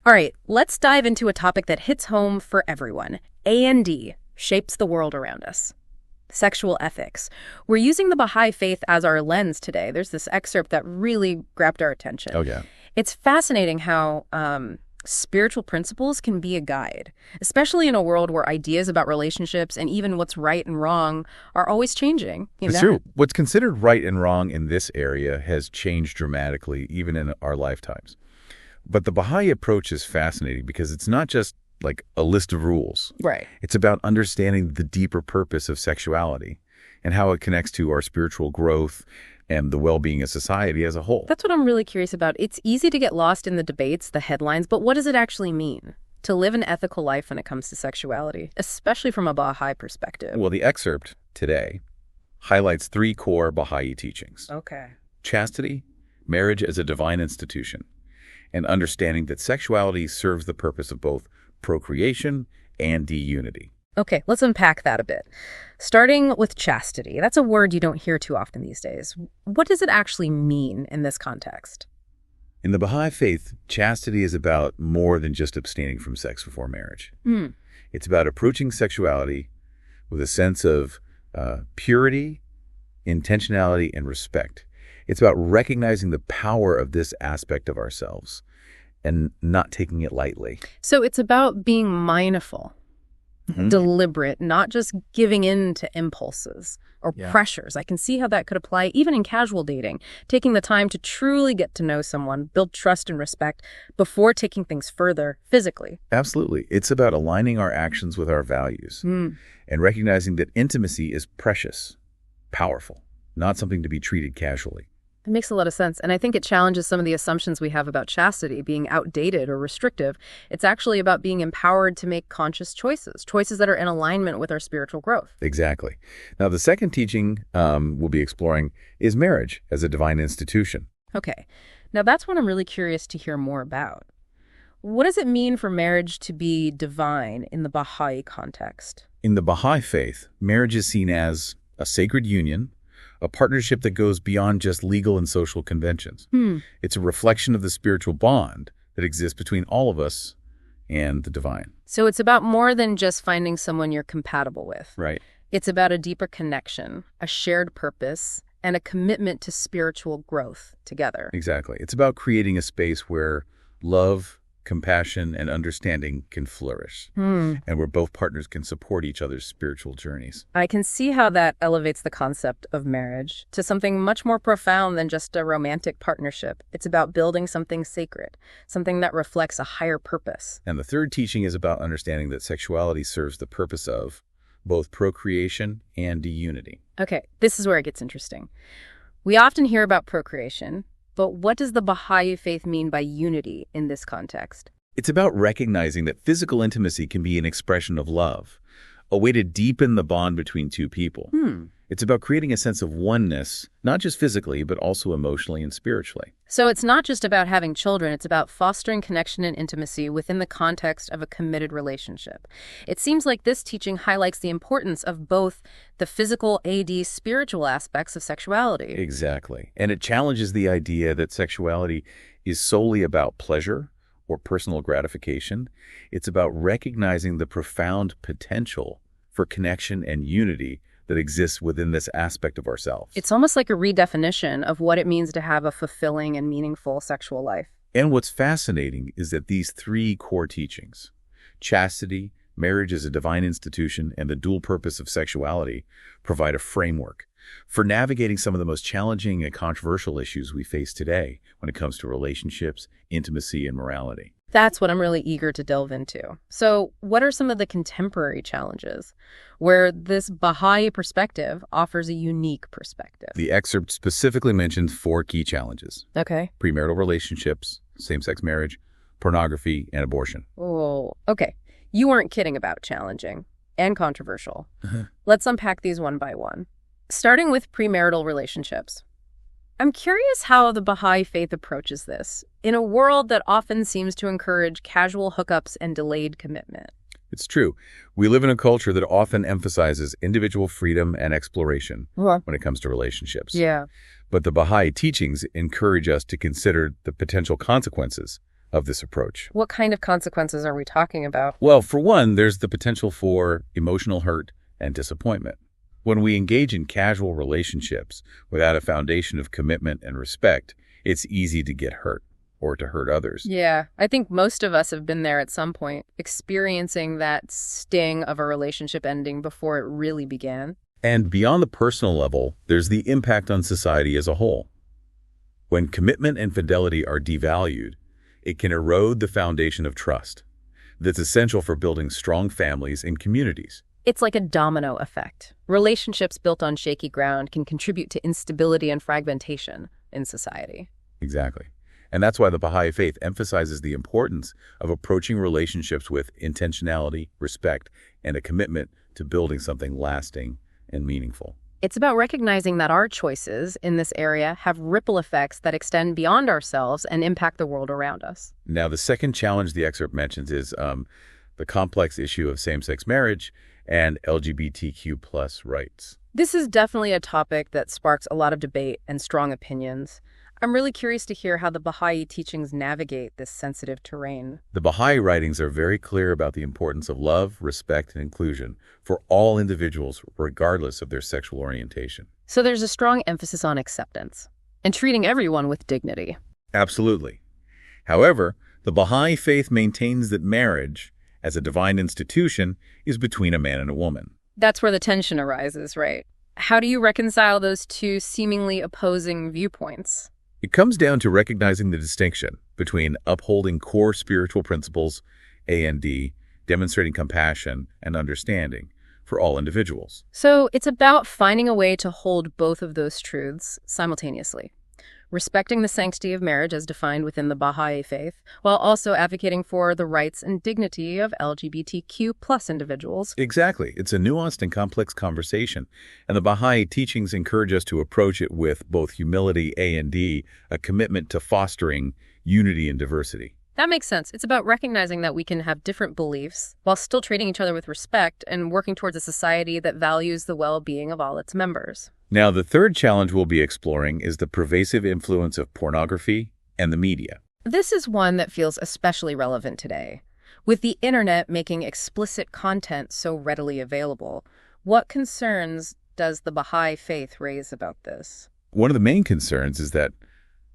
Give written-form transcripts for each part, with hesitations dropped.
All right, let's dive into a topic that hits home for everyone. A&D shapes the world around us. Sexual ethics. We're using the Baha'i faith as our lens today. There's this excerpt that really grabbed our attention. Oh, yeah. It's fascinating how spiritual principles can be a guide, especially in a world where ideas about relationships and even what's right and wrong are always changing. It's true. What's considered right and wrong in this area has changed dramatically, even in our lifetimes. But the Baha'i approach is fascinating because it's not just like a list of rules. Right. It's about understanding the deeper purpose of sexuality and how it connects to our spiritual growth and the well-being of society as a whole. That's what I'm really curious about. It's easy to get lost in the debates, the headlines, but what does it actually mean to live an ethical life when it comes to sexuality, especially from a Baha'i perspective? Well, the excerpt today highlights 3 core Baha'i teachings. Okay. Chastity, marriage as a divine institution, and understanding that sexuality serves the purpose of both procreation and unity. Okay, let's unpack that a bit. Starting with chastity. That's a word you don't hear too often these days. What does it actually mean in this context? In the Baha'i faith, chastity is about more than just abstaining from sex before marriage. It's about approaching sexuality with a sense of purity, intentionality, and respect. It's about recognizing the power of this aspect of ourselves and not taking it lightly. So it's about being mindful, deliberate, not just giving in to impulses or pressures. I can see how that could apply even in casual dating, taking the time to truly get to know someone, build trust and respect before taking things further physically. Absolutely. It's about aligning our actions with our values and recognizing that intimacy is precious, powerful, not something to be treated casually. It makes a lot of sense. And I think it challenges some of the assumptions we have about chastity being outdated or restrictive. It's actually about being empowered to make conscious choices that are in alignment with our spiritual growth. Exactly. Now, the second teaching we'll be exploring is marriage as a divine institution. Okay. Now, that's what I'm really curious to hear more about. What does it mean for marriage to be divine in the Baha'i context? In the Baha'i faith, marriage is seen as a sacred union, a partnership that goes beyond just legal and social conventions. It's a reflection of the spiritual bond that exists between all of us and the divine. So it's about more than just finding someone you're compatible with. Right. It's about a deeper connection, a shared purpose, and a commitment to spiritual growth together. Exactly. It's about creating a space where love, compassion, and understanding can flourish, and where both partners can support each other's spiritual journeys. I can see how that elevates the concept of marriage to something much more profound than just a romantic partnership. It's about building something sacred, something that reflects a higher purpose. And the third teaching is about understanding that sexuality serves the purpose of both procreation and unity. Okay, this is where it gets interesting. We often hear about procreation, but what does the Baha'i faith mean by unity in this context? It's about recognizing that physical intimacy can be an expression of love, a way to deepen the bond between two people. It's about creating a sense of oneness, not just physically, but also emotionally and spiritually. So it's not just about having children, it's about fostering connection and intimacy within the context of a committed relationship. It seems like this teaching highlights the importance of both the physical spiritual aspects of sexuality. Exactly. And it challenges the idea that sexuality is solely about pleasure or personal gratification. It's about recognizing the profound potential for connection and unity that exists within this aspect of ourselves. It's almost like a redefinition of what it means to have a fulfilling and meaningful sexual life. And what's fascinating is that these 3 core teachings, chastity, marriage as a divine institution, and the dual purpose of sexuality, provide a framework for navigating some of the most challenging and controversial issues we face today when it comes to relationships, intimacy, and morality. That's what I'm really eager to delve into. So what are some of the contemporary challenges where this Baha'i perspective offers a unique perspective? The excerpt specifically mentions 4 key challenges. Okay. Premarital relationships, same-sex marriage, pornography, and abortion. Oh, okay. You weren't kidding about challenging and controversial. Let's unpack these one by one. Starting with premarital relationships. I'm curious how the Baha'i faith approaches this in a world that often seems to encourage casual hookups and delayed commitment. It's true. We live in a culture that often emphasizes individual freedom and exploration when it comes to relationships. Yeah. But the Baha'i teachings encourage us to consider the potential consequences of this approach. What kind of consequences are we talking about? Well, for one, there's the potential for emotional hurt and disappointment. When we engage in casual relationships without a foundation of commitment and respect, it's easy to get hurt or to hurt others. Yeah, I think most of us have been there at some point, experiencing that sting of a relationship ending before it really began. And beyond the personal level, there's the impact on society as a whole. When commitment and fidelity are devalued, it can erode the foundation of trust that's essential for building strong families and communities. It's like a domino effect. Relationships built on shaky ground can contribute to instability and fragmentation in society. Exactly. And that's why the Baha'i faith emphasizes the importance of approaching relationships with intentionality, respect, and a commitment to building something lasting and meaningful. It's about recognizing that our choices in this area have ripple effects that extend beyond ourselves and impact the world around us. Now, the second challenge the excerpt mentions is the complex issue of same-sex marriage and LGBTQ plus rights. This is definitely a topic that sparks a lot of debate and strong opinions. I'm really curious to hear how the Baha'i teachings navigate this sensitive terrain. The Baha'i writings are very clear about the importance of love, respect, and inclusion for all individuals, regardless of their sexual orientation. So there's a strong emphasis on acceptance and treating everyone with dignity. Absolutely. However, the Baha'i faith maintains that marriage, as a divine institution, is between a man and a woman. That's where the tension arises, right? How do you reconcile those two seemingly opposing viewpoints? It comes down to recognizing the distinction between upholding core spiritual principles, A&D, demonstrating compassion and understanding for all individuals. So it's about finding a way to hold both of those truths simultaneously. Respecting the sanctity of marriage as defined within the Baha'i faith, while also advocating for the rights and dignity of LGBTQ plus individuals. Exactly. It's a nuanced and complex conversation, and the Baha'i teachings encourage us to approach it with both humility, A&D, a commitment to fostering unity and diversity. That makes sense. It's about recognizing that we can have different beliefs while still treating each other with respect and working towards a society that values the well-being of all its members. Now, the third challenge we'll be exploring is the pervasive influence of pornography and the media. This is one that feels especially relevant today. With the internet making explicit content so readily available, what concerns does the Baha'i faith raise about this? One of the main concerns is that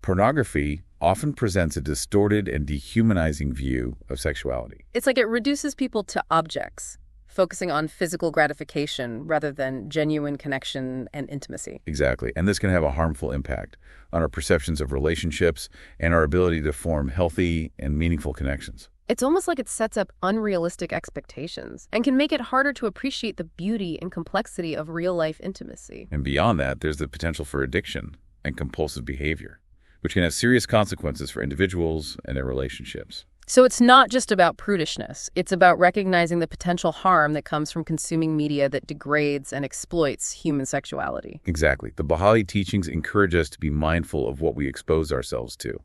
pornography often presents a distorted and dehumanizing view of sexuality. It's like it reduces people to objects, focusing on physical gratification rather than genuine connection and intimacy. Exactly. And this can have a harmful impact on our perceptions of relationships and our ability to form healthy and meaningful connections. It's almost like it sets up unrealistic expectations and can make it harder to appreciate the beauty and complexity of real-life intimacy. And beyond that, there's the potential for addiction and compulsive behavior, which can have serious consequences for individuals and their relationships. So it's not just about prudishness. It's about recognizing the potential harm that comes from consuming media that degrades and exploits human sexuality. Exactly. The Baha'i teachings encourage us to be mindful of what we expose ourselves to,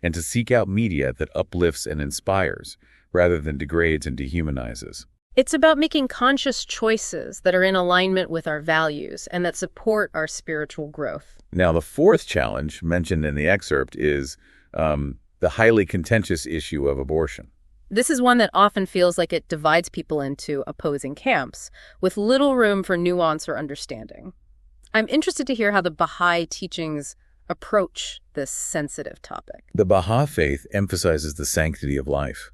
and to seek out media that uplifts and inspires, rather than degrades and dehumanizes. It's about making conscious choices that are in alignment with our values and that support our spiritual growth. Now, the fourth challenge mentioned in the excerpt is the highly contentious issue of abortion. This is one that often feels like it divides people into opposing camps, with little room for nuance or understanding. I'm interested to hear how the Baha'i teachings approach this sensitive topic. The Baha'i faith emphasizes the sanctity of life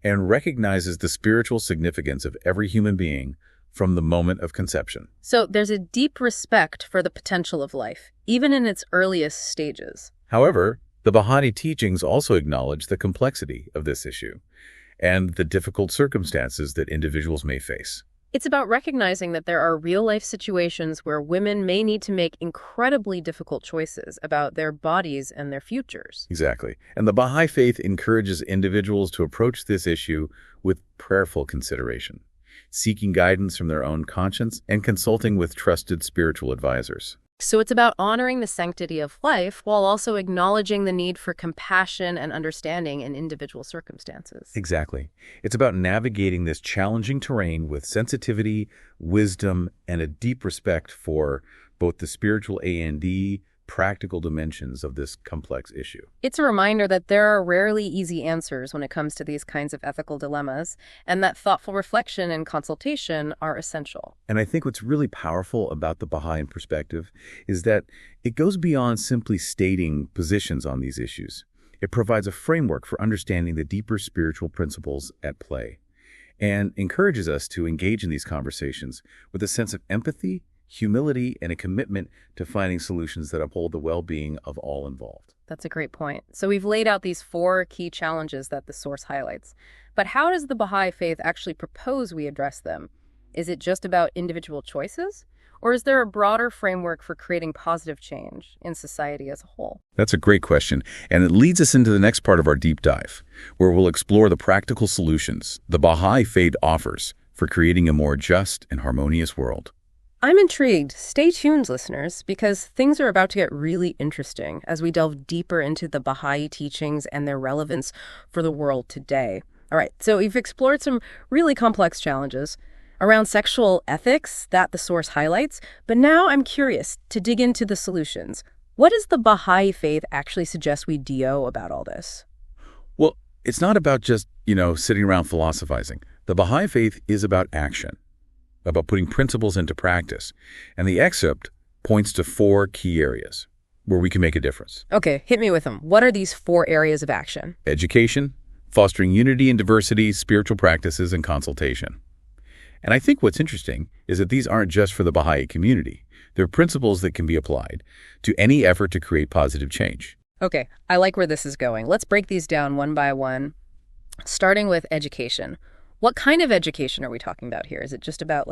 and recognizes the spiritual significance of every human being from the moment of conception. So there's a deep respect for the potential of life, even in its earliest stages. However, the Baha'i teachings also acknowledge the complexity of this issue and the difficult circumstances that individuals may face. It's about recognizing that there are real-life situations where women may need to make incredibly difficult choices about their bodies and their futures. Exactly. And the Baha'i faith encourages individuals to approach this issue with prayerful consideration, seeking guidance from their own conscience and consulting with trusted spiritual advisors. So it's about honoring the sanctity of life while also acknowledging the need for compassion and understanding in individual circumstances. Exactly. It's about navigating this challenging terrain with sensitivity, wisdom, and a deep respect for both the spiritual A&D, practical dimensions of this complex issue. It's a reminder that there are rarely easy answers when it comes to these kinds of ethical dilemmas, and that thoughtful reflection and consultation are essential. And I think what's really powerful about the Baha'i perspective is that it goes beyond simply stating positions on these issues. It provides a framework for understanding the deeper spiritual principles at play and encourages us to engage in these conversations with a sense of empathy, humility, and a commitment to finding solutions that uphold the well-being of all involved. That's a great point. So we've laid out these 4 key challenges that the source highlights. But how does the Baha'i faith actually propose we address them? Is it just about individual choices? Or is there a broader framework for creating positive change in society as a whole? That's a great question, and it leads us into the next part of our deep dive, where we'll explore the practical solutions the Baha'i faith offers for creating a more just and harmonious world. I'm intrigued. Stay tuned, listeners, because things are about to get really interesting as we delve deeper into the Baha'i teachings and their relevance for the world today. All right, so we've explored some really complex challenges around sexual ethics that the source highlights, but now I'm curious to dig into the solutions. What does the Baha'i faith actually suggest we do about all this? Well, it's not about just, sitting around philosophizing. The Baha'i faith is about action, about putting principles into practice. And the excerpt points to 4 key areas where we can make a difference. Okay, hit me with them. What are these 4 areas of action? Education, fostering unity and diversity, spiritual practices, and consultation. And I think what's interesting is that these aren't just for the Baha'i community. They're principles that can be applied to any effort to create positive change. Okay, I like where this is going. Let's break these down one by one, starting with education. What kind of education are we talking about here? Is it just about,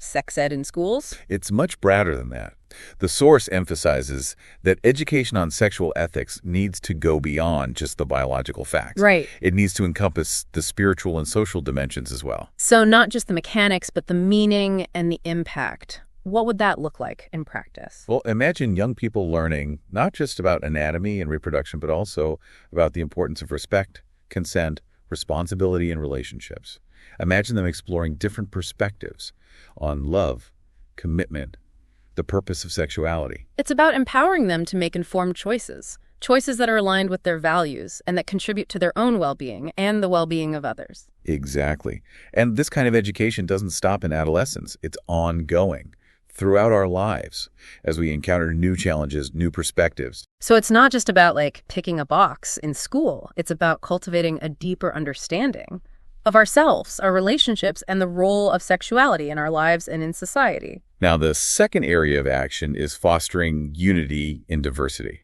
sex ed in schools? It's much broader than that. The source emphasizes that education on sexual ethics needs to go beyond just the biological facts. Right. It needs to encompass the spiritual and social dimensions as well. So not just the mechanics, but the meaning and the impact. What would that look like in practice? Well, imagine young people learning not just about anatomy and reproduction, but also about the importance of respect, consent, responsibility, and relationships. Imagine them exploring different perspectives on love, commitment, the purpose of sexuality. It's about empowering them to make informed choices that are aligned with their values and that contribute to their own well-being and the well-being of others. Exactly. And this kind of education doesn't stop in adolescence. It's ongoing throughout our lives as we encounter new challenges, new perspectives. So it's not just about, picking a box in school. It's about cultivating a deeper understanding of ourselves, our relationships, and the role of sexuality in our lives and in society. Now, the second area of action is fostering unity in diversity,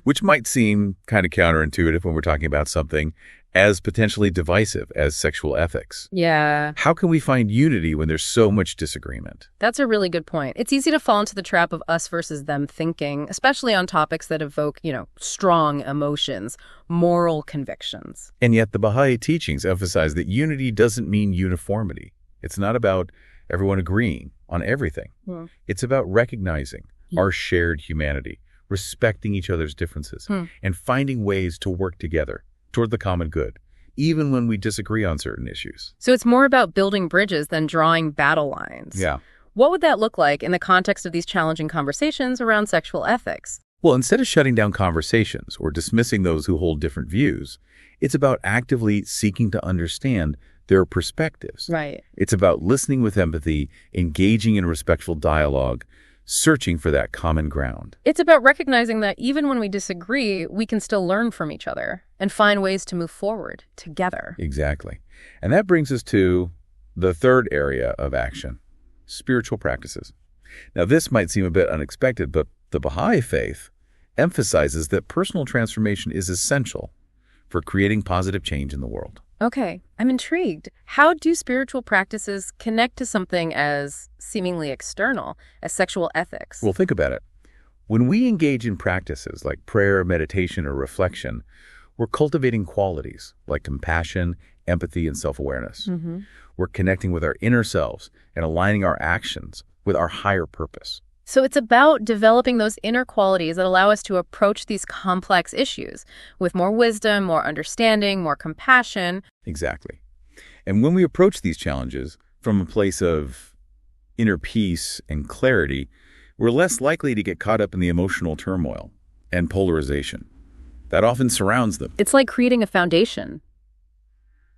which might seem kind of counterintuitive when we're talking about something as potentially divisive as sexual ethics. Yeah. How can we find unity when there's so much disagreement? That's a really good point. It's easy to fall into the trap of us versus them thinking, especially on topics that evoke, strong emotions, moral convictions. And yet the Baha'i teachings emphasize that unity doesn't mean uniformity. It's not about everyone agreeing on everything. It's about recognizing our shared humanity, respecting each other's differences, and finding ways to work together toward the common good, even when we disagree on certain issues. So it's more about building bridges than drawing battle lines. Yeah. What would that look like in the context of these challenging conversations around sexual ethics? Well, instead of shutting down conversations or dismissing those who hold different views, it's about actively seeking to understand their perspectives. Right. It's about listening with empathy, engaging in respectful dialogue, searching for that common ground. It's about recognizing that even when we disagree, we can still learn from each other and find ways to move forward together. Exactly. And that brings us to the third area of action, spiritual practices. Now, this might seem a bit unexpected, but the Baha'i faith emphasizes that personal transformation is essential for creating positive change in the world. Okay, I'm intrigued. How do spiritual practices connect to something as seemingly external as sexual ethics? Well, think about it. When we engage in practices like prayer, meditation, or reflection, we're cultivating qualities like compassion, empathy, and self-awareness. We're connecting with our inner selves and aligning our actions with our higher purpose. So it's about developing those inner qualities that allow us to approach these complex issues with more wisdom, more understanding, more compassion. Exactly. And when we approach these challenges from a place of inner peace and clarity, we're less likely to get caught up in the emotional turmoil and polarization that often surrounds them. It's like creating a foundation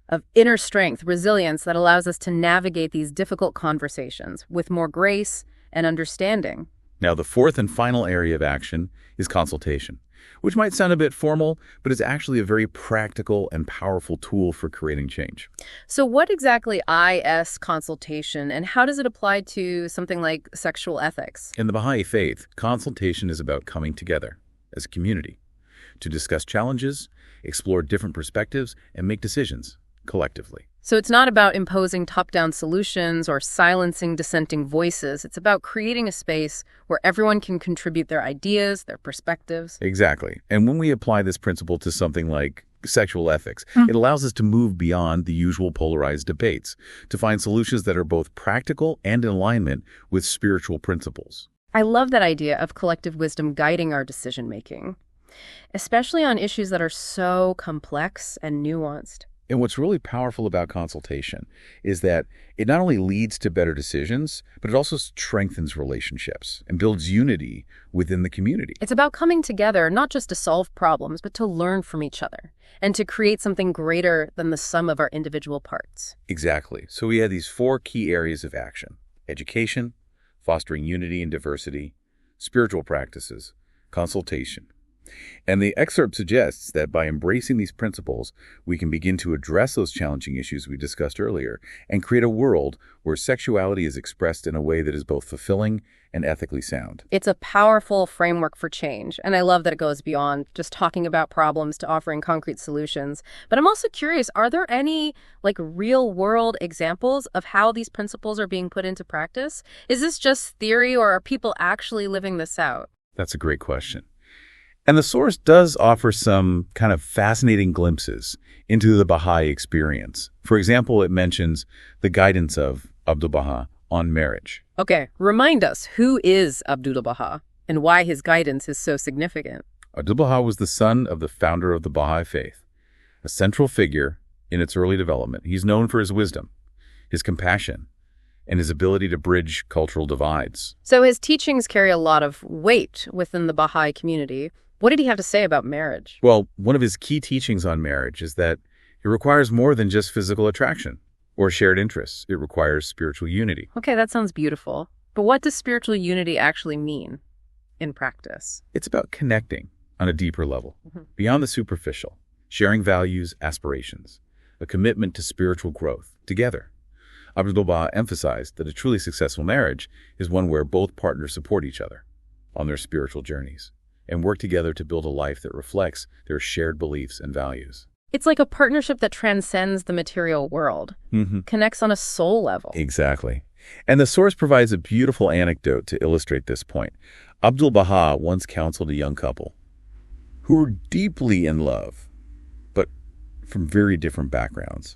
of inner strength, resilience that allows us to navigate these difficult conversations with more grace and understanding. Now, the fourth and final area of action is consultation, which might sound a bit formal, but is actually a very practical and powerful tool for creating change. So what exactly is consultation, and how does it apply to something like sexual ethics? In the Baha'i faith, consultation is about coming together as a community to discuss challenges, explore different perspectives, and make decisions collectively. So it's not about imposing top-down solutions or silencing dissenting voices. It's about creating a space where everyone can contribute their ideas, their perspectives. Exactly. And when we apply this principle to something like sexual ethics, it allows us to move beyond the usual polarized debates, to find solutions that are both practical and in alignment with spiritual principles. I love that idea of collective wisdom guiding our decision-making, especially on issues that are so complex and nuanced. And what's really powerful about consultation is that it not only leads to better decisions, but it also strengthens relationships and builds unity within the community. It's about coming together, not just to solve problems, but to learn from each other and to create something greater than the sum of our individual parts. Exactly. So we have these four key areas of action: education, fostering unity and diversity, spiritual practices, consultation. And the excerpt suggests that by embracing these principles, we can begin to address those challenging issues we discussed earlier and create a world where sexuality is expressed in a way that is both fulfilling and ethically sound. It's a powerful framework for change, and I love that it goes beyond just talking about problems to offering concrete solutions. But I'm also curious, are there any real-world examples of how these principles are being put into practice? Is this just theory, or are people actually living this out? That's a great question. And the source does offer some kind of fascinating glimpses into the Baha'i experience. For example, it mentions the guidance of Abdu'l-Baha on marriage. Okay, remind us, who is Abdu'l-Baha and why his guidance is so significant? Abdu'l-Baha was the son of the founder of the Baha'i faith, a central figure in its early development. He's known for his wisdom, his compassion, and his ability to bridge cultural divides. So his teachings carry a lot of weight within the Baha'i community. What did he have to say about marriage? Well, one of his key teachings on marriage is that it requires more than just physical attraction or shared interests. It requires spiritual unity. Okay, that sounds beautiful. But what does spiritual unity actually mean in practice? It's about connecting on a deeper level, beyond the superficial, sharing values, aspirations, a commitment to spiritual growth together. Abdu'l-Baha emphasized that a truly successful marriage is one where both partners support each other on their spiritual journeys and work together to build a life that reflects their shared beliefs and values. It's like a partnership that transcends the material world, connects on a soul level. Exactly. And the source provides a beautiful anecdote to illustrate this point. Abdu'l-Baha once counseled a young couple who were deeply in love, but from very different backgrounds.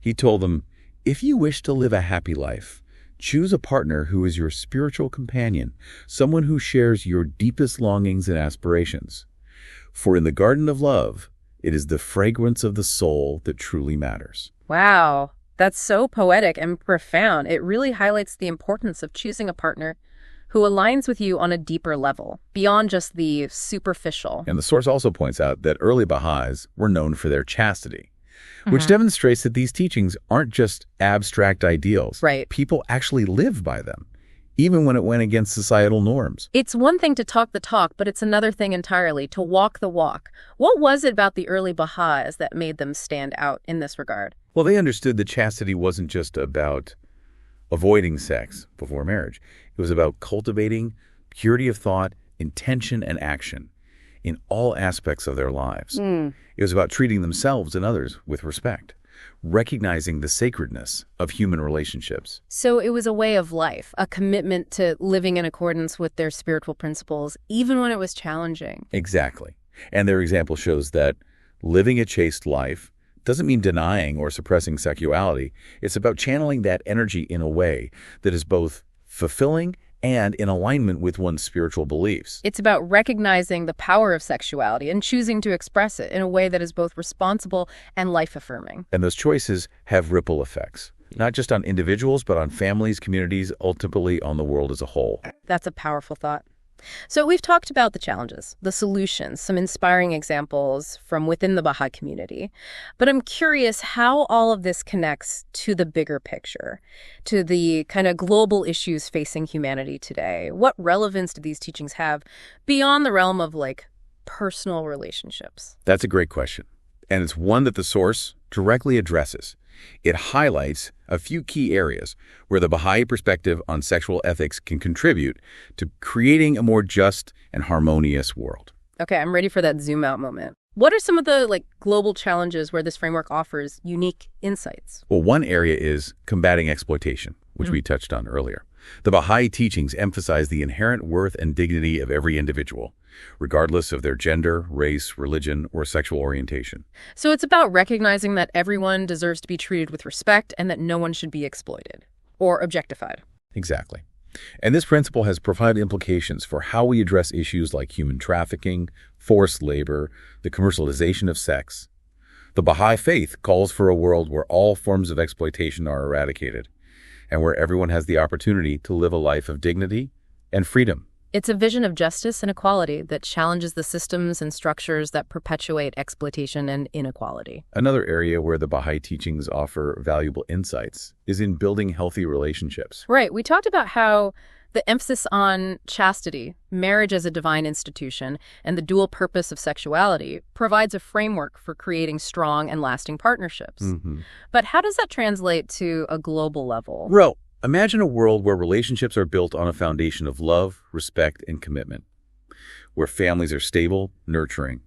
He told them, if you wish to live a happy life, choose a partner who is your spiritual companion, someone who shares your deepest longings and aspirations. For in the garden of love, it is the fragrance of the soul that truly matters. Wow, that's so poetic and profound. It really highlights the importance of choosing a partner who aligns with you on a deeper level, beyond just the superficial. And the source also points out that early Baha'is were known for their chastity, which demonstrates that these teachings aren't just abstract ideals. Right. People actually live by them, even when it went against societal norms. It's one thing to talk the talk, but it's another thing entirely to walk the walk. What was it about the early Baha'is that made them stand out in this regard? Well, they understood that chastity wasn't just about avoiding sex before marriage. It was about cultivating purity of thought, intention, and action in all aspects of their lives. It was about treating themselves and others with respect, recognizing the sacredness of human relationships. So it was a way of life, a commitment to living in accordance with their spiritual principles, even when it was challenging. Exactly. And their example shows that living a chaste life doesn't mean denying or suppressing sexuality. It's about channeling that energy in a way that is both fulfilling and in alignment with one's spiritual beliefs. It's about recognizing the power of sexuality and choosing to express it in a way that is both responsible and life-affirming. And those choices have ripple effects, not just on individuals, but on families, communities, ultimately on the world as a whole. That's a powerful thought. So we've talked about the challenges, the solutions, some inspiring examples from within the Baha'i community. But I'm curious how all of this connects to the bigger picture, to the kind of global issues facing humanity today. What relevance do these teachings have beyond the realm of, like, personal relationships? That's a great question. And it's one that the source directly addresses. It highlights a few key areas where the Baha'i perspective on sexual ethics can contribute to creating a more just and harmonious world. Okay, I'm ready for that zoom out moment. What are some of the global challenges where this framework offers unique insights? Well, one area is combating exploitation, which we touched on earlier. The Baha'i teachings emphasize the inherent worth and dignity of every individual, regardless of their gender, race, religion, or sexual orientation. So it's about recognizing that everyone deserves to be treated with respect and that no one should be exploited or objectified. Exactly. And this principle has profound implications for how we address issues like human trafficking, forced labor, the commercialization of sex. The Baha'i faith calls for a world where all forms of exploitation are eradicated, and where everyone has the opportunity to live a life of dignity and freedom. It's a vision of justice and equality that challenges the systems and structures that perpetuate exploitation and inequality. Another area where the Baha'i teachings offer valuable insights is in building healthy relationships. Right. We talked about how the emphasis on chastity, marriage as a divine institution, and the dual purpose of sexuality provides a framework for creating strong and lasting partnerships. But how does that translate to a global level? Well, imagine a world where relationships are built on a foundation of love, respect, and commitment, where families are stable, nurturing,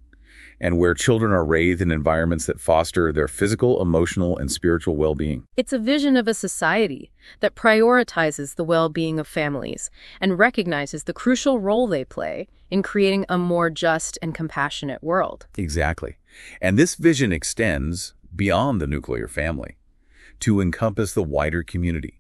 and where children are raised in environments that foster their physical, emotional, and spiritual well-being. It's a vision of a society that prioritizes the well-being of families and recognizes the crucial role they play in creating a more just and compassionate world. Exactly. And this vision extends beyond the nuclear family to encompass the wider community.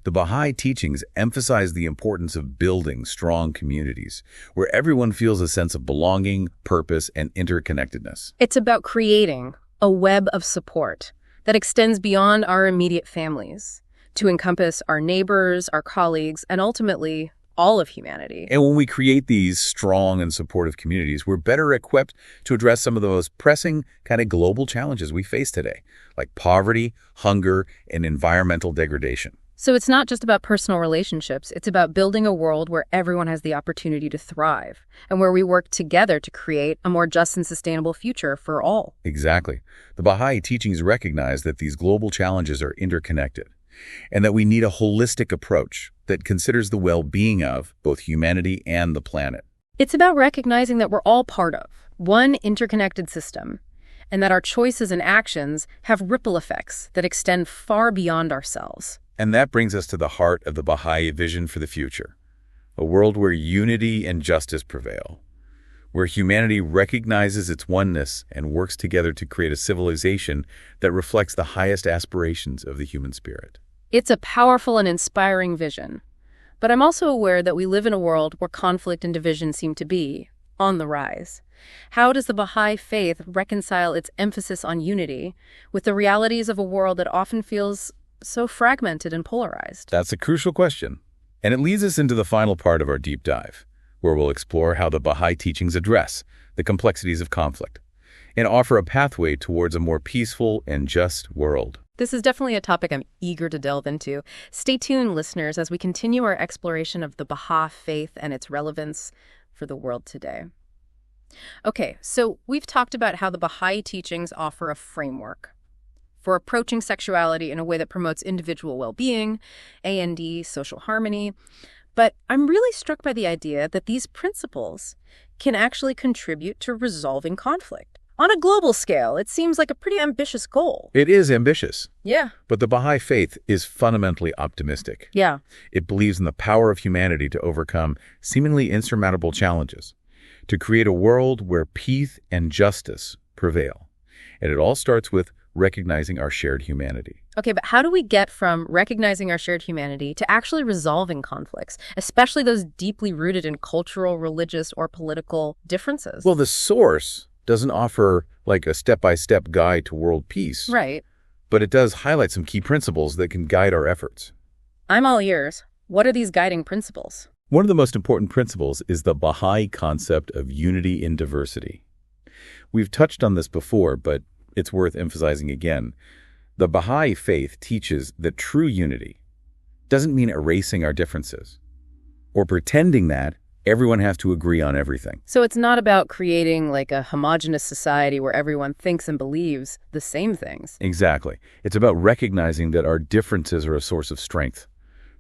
The Baha'i teachings emphasize the importance of building strong communities where everyone feels a sense of belonging, purpose, and interconnectedness. It's about creating a web of support that extends beyond our immediate families to encompass our neighbors, our colleagues, and ultimately all of humanity. And when we create these strong and supportive communities, we're better equipped to address some of the most pressing kind of global challenges we face today, like poverty, hunger, and environmental degradation. So it's not just about personal relationships. It's about building a world where everyone has the opportunity to thrive and where we work together to create a more just and sustainable future for all. Exactly. The Baha'i teachings recognize that these global challenges are interconnected and that we need a holistic approach that considers the well-being of both humanity and the planet. It's about recognizing that we're all part of one interconnected system and that our choices and actions have ripple effects that extend far beyond ourselves. And that brings us to the heart of the Baha'i vision for the future, a world where unity and justice prevail, where humanity recognizes its oneness and works together to create a civilization that reflects the highest aspirations of the human spirit. It's a powerful and inspiring vision, but I'm also aware that we live in a world where conflict and division seem to be on the rise. How does the Baha'i faith reconcile its emphasis on unity with the realities of a world that often feels so fragmented and polarized? That's a crucial question. And it leads us into the final part of our deep dive, where we'll explore how the Baha'i teachings address the complexities of conflict and offer a pathway towards a more peaceful and just world. This is definitely a topic I'm eager to delve into. Stay tuned, listeners, as we continue our exploration of the Baha'i faith and its relevance for the world today. Okay, so we've talked about how the Baha'i teachings offer a framework for approaching sexuality in a way that promotes individual well-being, and social harmony. But I'm really struck by the idea that these principles can actually contribute to resolving conflict. On a global scale, it seems like a pretty ambitious goal. It is ambitious. Yeah. But the Baha'i faith is fundamentally optimistic. Yeah. It believes in the power of humanity to overcome seemingly insurmountable challenges, to create a world where peace and justice prevail. And it all starts with recognizing our shared humanity. Okay, but how do we get from recognizing our shared humanity to actually resolving conflicts, especially those deeply rooted in cultural, religious, or political differences? Well, the source doesn't offer like a step-by-step guide to world peace. Right. but it does highlight some key principles that can guide our efforts. I'm all ears. What are these guiding principles? One of the most important principles is the Baha'i concept of unity in diversity. We've touched on this before, but it's worth emphasizing again. The Baha'i faith teaches that true unity doesn't mean erasing our differences or pretending that everyone has to agree on everything. So it's not about creating like a homogenous society where everyone thinks and believes the same things. Exactly. It's about recognizing that our differences are a source of strength,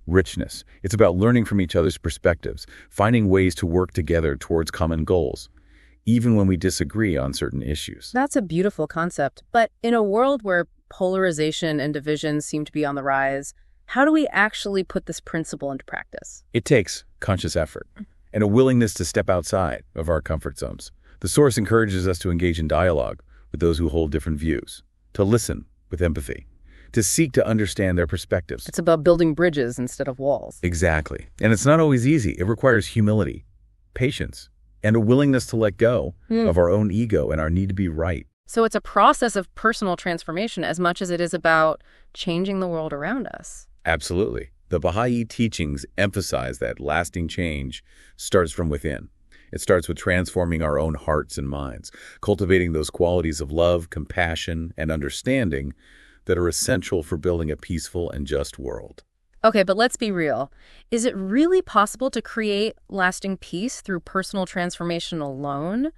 richness. It's about learning from each other's perspectives, finding ways to work together towards common goals, even when we disagree on certain issues. That's a beautiful concept. But in a world where polarization and division seem to be on the rise, how do we actually put this principle into practice? It takes conscious effort and a willingness to step outside of our comfort zones. The source encourages us to engage in dialogue with those who hold different views, to listen with empathy, to seek to understand their perspectives. It's about building bridges instead of walls. Exactly. And it's not always easy. It requires humility, patience, and a willingness to let go of our own ego and our need to be right. So it's a process of personal transformation as much as it is about changing the world around us. Absolutely. The Baha'i teachings emphasize that lasting change starts from within. It starts with transforming our own hearts and minds, cultivating those qualities of love, compassion, and understanding that are essential for building a peaceful and just world. Okay, but let's be real. Is it really possible to create lasting peace through personal transformation alone?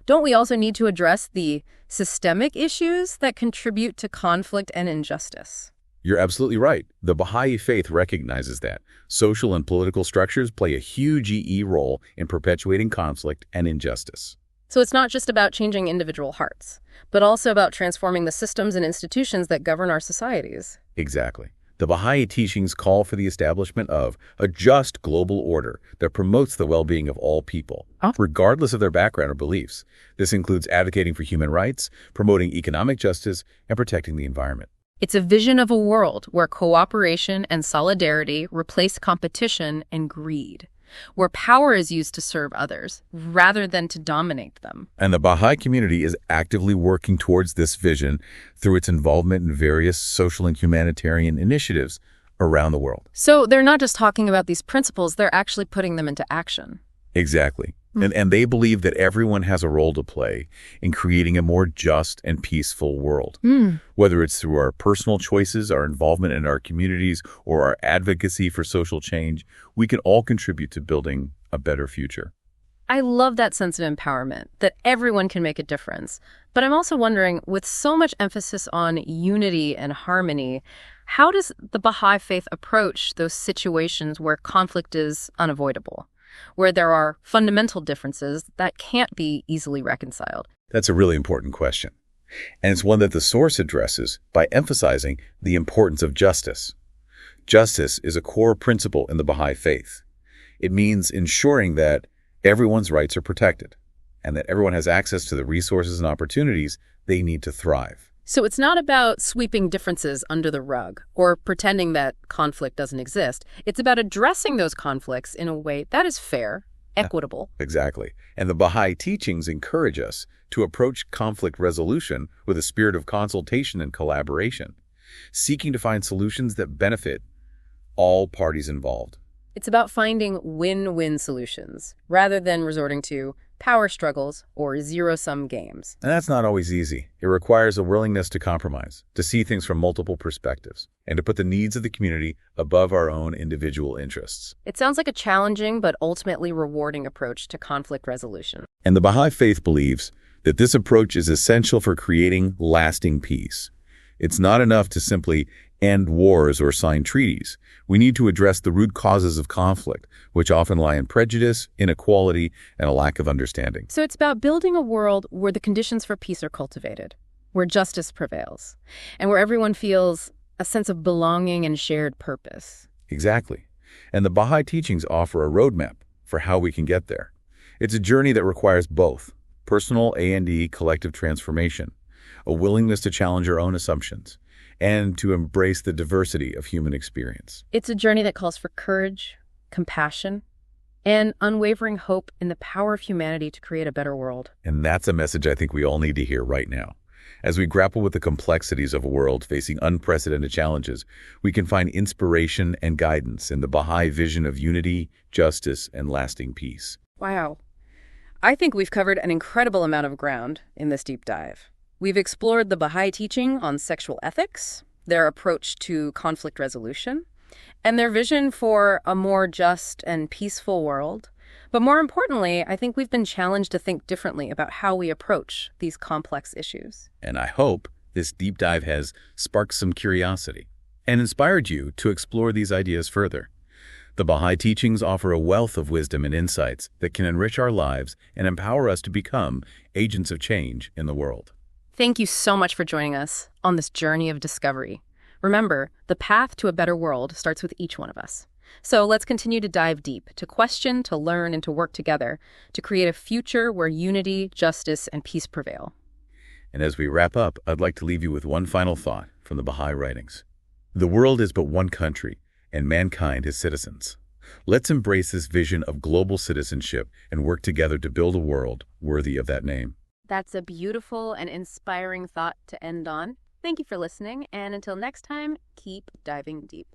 Don't we also need to address the systemic issues that contribute to conflict and injustice? You're absolutely right. The Baha'i faith recognizes that social and political structures play a huge role in perpetuating conflict and injustice. So it's not just about changing individual hearts, but also about transforming the systems and institutions that govern our societies. Exactly. The Baha'i teachings call for the establishment of a just global order that promotes the well-being of all people, regardless of their background or beliefs. This includes advocating for human rights, promoting economic justice, and protecting the environment. It's a vision of a world where cooperation and solidarity replace competition and greed, where power is used to serve others rather than to dominate them. And the Baha'i community is actively working towards this vision through its involvement in various social and humanitarian initiatives around the world. So they're not just talking about these principles, they're actually putting them into action. Exactly. And they believe that everyone has a role to play in creating a more just and peaceful world. Whether it's through our personal choices, our involvement in our communities, or our advocacy for social change, we can all contribute to building a better future. I love that sense of empowerment, that everyone can make a difference. But I'm also wondering, with so much emphasis on unity and harmony, how does the Baha'i faith approach those situations where conflict is unavoidable, where there are fundamental differences that can't be easily reconciled? That's a really important question. And it's one that the source addresses by emphasizing the importance of justice. Justice is a core principle in the Baha'i faith. It means ensuring that everyone's rights are protected and that everyone has access to the resources and opportunities they need to thrive. So it's not about sweeping differences under the rug or pretending that conflict doesn't exist. It's about addressing those conflicts in a way that is fair, equitable. Exactly. And the Baha'i teachings encourage us to approach conflict resolution with a spirit of consultation and collaboration, seeking to find solutions that benefit all parties involved. It's about finding win-win solutions rather than resorting to power struggles or zero-sum games. And that's not always easy. It requires a willingness to compromise, to see things from multiple perspectives, and to put the needs of the community above our own individual interests. It sounds like a challenging but ultimately rewarding approach to conflict resolution. And the Baha'i faith believes that this approach is essential for creating lasting peace. It's not enough to simply end wars or sign treaties. We need to address the root causes of conflict, which often lie in prejudice, inequality, and a lack of understanding. So it's about building a world where the conditions for peace are cultivated, where justice prevails, and where everyone feels a sense of belonging and shared purpose. Exactly. And the Baha'i teachings offer a roadmap for how we can get there. It's a journey that requires both personal and collective transformation, a willingness to challenge our own assumptions, and to embrace the diversity of human experience. It's a journey that calls for courage, compassion, and unwavering hope in the power of humanity to create a better world. And that's a message I think we all need to hear right now. As we grapple with the complexities of a world facing unprecedented challenges, we can find inspiration and guidance in the Baha'i vision of unity, justice, and lasting peace. Wow. I think we've covered an incredible amount of ground in this deep dive. We've explored the Baha'i teaching on sexual ethics, their approach to conflict resolution, and their vision for a more just and peaceful world. But more importantly, I think we've been challenged to think differently about how we approach these complex issues. And I hope this deep dive has sparked some curiosity and inspired you to explore these ideas further. The Baha'i teachings offer a wealth of wisdom and insights that can enrich our lives and empower us to become agents of change in the world. Thank you so much for joining us on this journey of discovery. Remember, the path to a better world starts with each one of us. So let's continue to dive deep, to question, to learn, and to work together to create a future where unity, justice, and peace prevail. And as we wrap up, I'd like to leave you with one final thought from the Baha'i writings. The world is but one country, and mankind his citizens. Let's embrace this vision of global citizenship and work together to build a world worthy of that name. That's a beautiful and inspiring thought to end on. Thank you for listening, and until next time, keep diving deep.